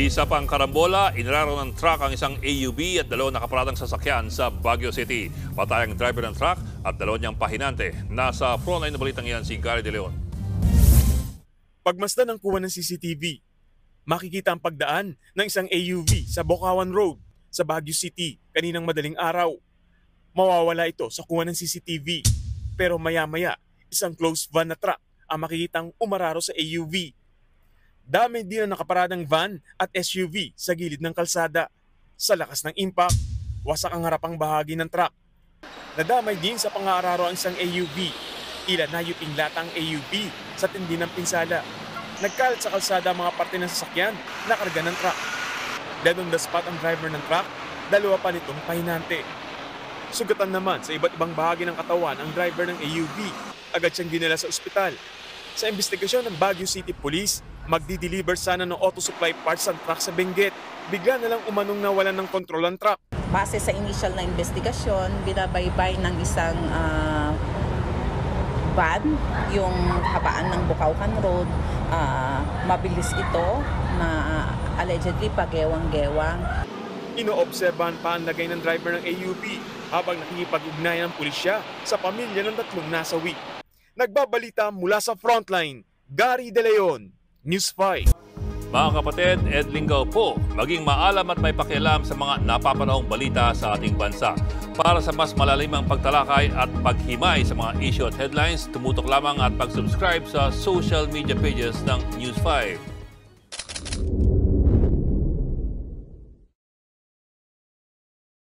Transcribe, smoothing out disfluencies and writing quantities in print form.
Isa pang karambola, inararo ng truck ang isang AUV at dalawang nakaparadang sasakyan sa Baguio City. Patay ang driver ng truck at dalawang niyang pahinante. Nasa frontline na balitang yan si Gary De Leon. Pagmasdan ng kuha ng CCTV, makikita ang pagdaan ng isang AUV sa Bocawan Road sa Baguio City kaninang madaling araw. Mawawala ito sa kuha ng CCTV pero maya-maya isang closed van na truck ang makikitang umararo sa AUV. Dami din ang nakaparadang van at SUV sa gilid ng kalsada. Sa lakas ng impact, wasak ang harapang bahagi ng truck. Nadamay din sa pang-aararo ang isang AUV. Tila nayuping lata ang AUV sa tindi ng pinsala. Nagkalat sa kalsada ang mga parte ng sasakyan na karga ng truck. Dead on the spot ang driver ng truck, dalawa pa nitong pahinante. Sugatan naman sa iba't ibang bahagi ng katawan ang driver ng AUV. Agad siyang dinala sa ospital. Sa investigasyon ng Baguio City Police, magdi-deliver sana ng auto supply parts ang truck sa Benguet. Bigla na lang umanong nawalan ng kontrol ang truck. Base sa initial na investigasyon, binabaybay ng isang van yung habaan ng Bocaucan Road. Mabilis ito na allegedly pagewang-gewang. Inoobserbahan pa ang lagay ng driver ng AUV habang nakikipag-ugnayan ang pulisya sa pamilya ng tatlong nasawi. Nagbabalita mula sa frontline, Gary De Leon, News 5. Mga kapatid, Ed Lingaw po, maging maalam at may pakialam sa mga napapanahong balita sa ating bansa. Para sa mas malalimang pagtalakay at paghimay sa mga issue at headlines, tumutok lamang at pag-subscribe sa social media pages ng News 5.